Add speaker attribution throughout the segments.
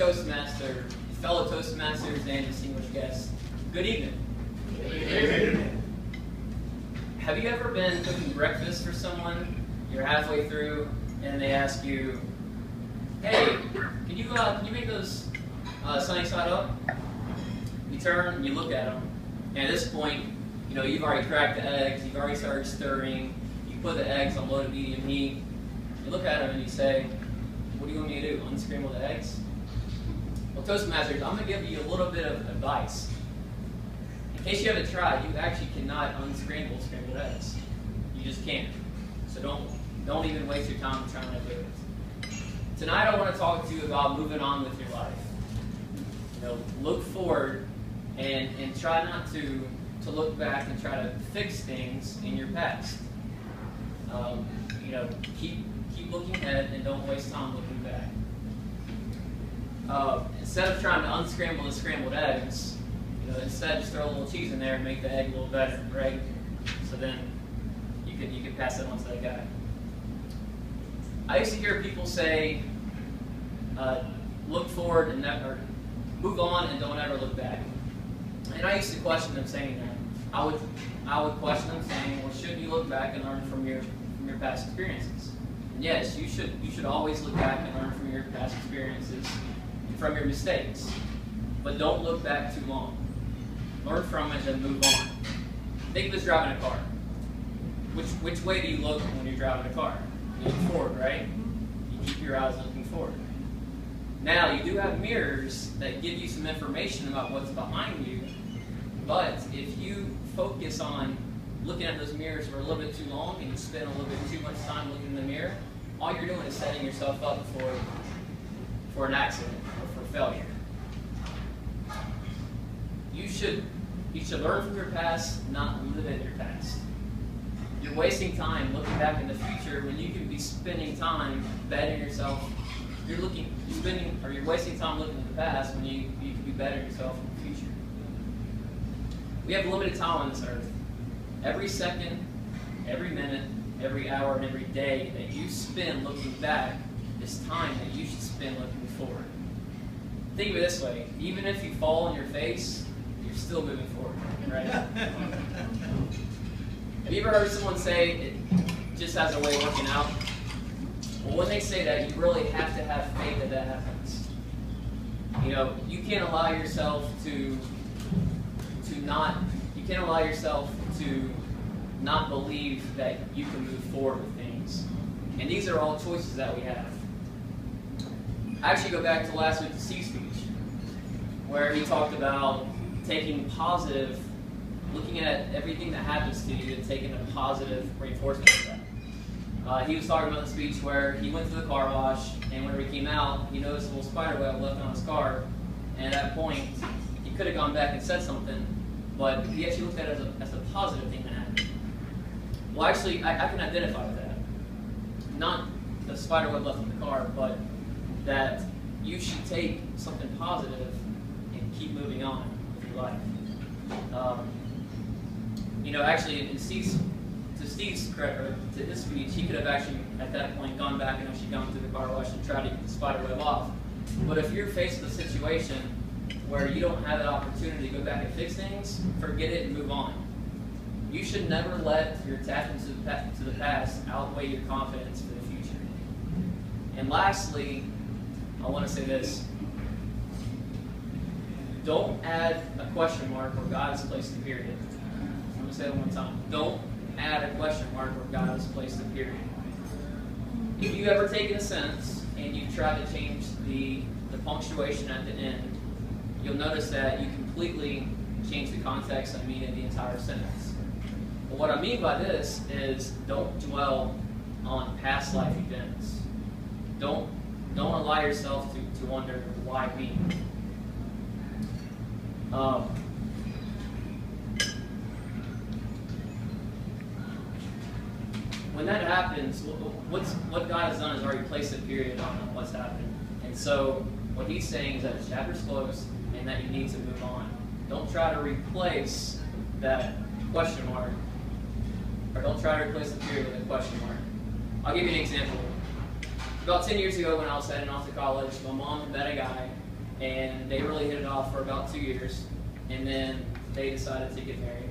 Speaker 1: Toastmaster, fellow Toastmasters, and distinguished guests. Good evening.
Speaker 2: Good evening.
Speaker 1: Have you ever been cooking breakfast for someone? You're halfway through, and they ask you, "Hey, can you make those sunny side up?" You turn and you look at them, and at this point, you've already cracked the eggs. You've already started stirring. You put the eggs on low to medium heat. You look at them and you say, "What do you want me to do? Unscramble the eggs?" Well, Toastmasters, I'm going to give you a little bit of advice. In case you haven't tried, you actually cannot unscramble scrambled eggs. You just can't. So don't even waste your time trying to do it. Tonight I want to talk to you about moving on with your life. Look forward and try not to look back and try to fix things in your past. Keep looking ahead and don't waste time looking back. Instead of trying to unscramble the scrambled eggs, instead just throw a little cheese in there and make the egg a little better, right? So then you can pass it on to that guy. I used to hear people say, look forward and never move on and don't ever look back. And I used to question them saying that. I would question them saying, well, shouldn't you look back and learn from your past experiences? And yes, you should always look back and learn from your past experiences and from your mistakes. But don't look back too long. Learn from it and move on. Think of as driving a car. Which way do you look when you're driving a car? You look forward, right? You keep your eyes looking forward. Now, you do have mirrors that give you some information about what's behind you, but if you focus on looking at those mirrors for a little bit too long and you spend a little bit too much time looking in the mirror, all you're doing is setting yourself up for an accident or for failure. You should learn from your past, not live in your past. You're wasting time looking back in the future when you could be spending time bettering yourself. You're wasting time looking at the past when you could be bettering yourself in the future. We have limited time on this earth. Every second, every minute, every hour, and every day that you spend looking back is time that you should spend looking forward. Think of it this way: even if you fall on your face, you're still moving forward, right? Have you ever heard someone say it just has a way of working out? Well, when they say that, you really have to have faith that happens. You can't allow yourself to not believe that you can move forward with things. And these are all choices that we have. I actually go back to last week's Steve's speech, where he talked about taking positive, looking at everything that happens to you and taking a positive reinforcement of that. He was talking about the speech where he went to the car wash, and whenever he came out, he noticed a little spider web left on his car, and at that point, he could have gone back and said something, but he actually looked at it as a positive thing that happened. Well, actually, I can identify with that. Not the spider web left in the car, but that you should take something positive and keep moving on with your life. Actually, to Steve's credit, or to his speech, he could have actually, at that point, gone back and actually gone through the car wash and tried to get the spider web off. But if you're faced with a situation where you don't have the opportunity to go back and fix things, forget it and move on. You should never let your attachment to the past outweigh your confidence for the future. And lastly, I want to say this. Don't add a question mark where God has placed a period. I'm going to say it one more time. Don't add a question mark where God has placed a period. If you've ever taken a sentence and you've tried to change the punctuation at the end, you'll notice that you completely change the context and meaning of the entire sentence. But what I mean by this is don't dwell on past life events. Don't allow yourself to wonder why me. When that happens, what God has done is already placed a period on what's happened. And so what he's saying is that the chapter's closed and that you need to move on. Don't try to replace that question mark, or don't try to replace the period with a question mark. I'll give you an example. About 10 years ago when I was heading off to college, my mom met a guy, and they really hit it off for about 2 years, and then they decided to get married.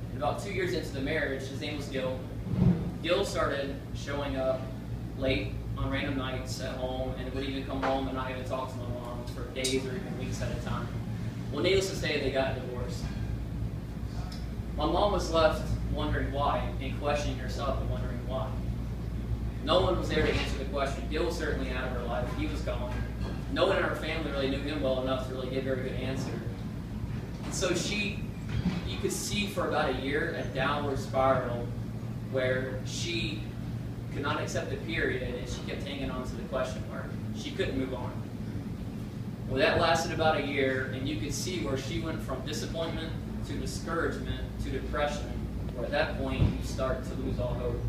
Speaker 1: And about 2 years into the marriage, his name was Gil. Gil started showing up late on random nights at home, and would even come home and not even talk to my mom for days or even weeks at a time. Well, needless to say, they got divorced. My mom was left wondering why, and questioning herself and wondering why. No one was there to answer the question. Gil was certainly out of her life. He was gone. No one in her family really knew him well enough to really give her a good answer. And so you could see for about a year a downward spiral where she could not accept the period, and she kept hanging on to the question mark. She couldn't move on. Well, that lasted about a year, and you could see where she went from disappointment to discouragement to depression, where at that point you start to lose all hope.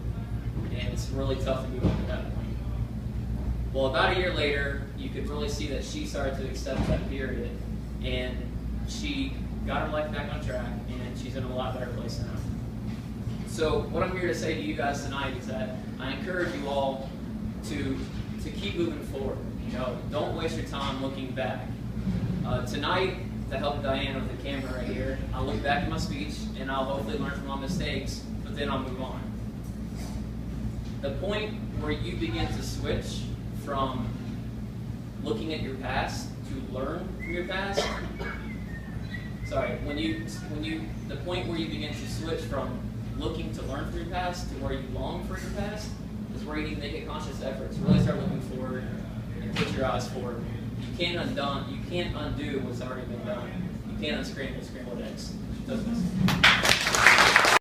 Speaker 1: And it's really tough to move on at that point. Well, about a year later, you could really see that she started to accept that period, and she got her life back on track, and she's in a lot better place now. So what I'm here to say to you guys tonight is that I encourage you all to keep moving forward. Don't waste your time looking back. Tonight, to help Diane with the camera right here, I'll look back at my speech, and I'll hopefully learn from my mistakes, but then I'll move on. The point where you begin to switch from looking at your past to learn from your past. The point where you begin to switch from looking to learn from your past to where you long for your past is where you need to make a conscious effort to really start looking forward and put your eyes forward. You can't undo what's already been done. You can't unscramble scrambled eggs.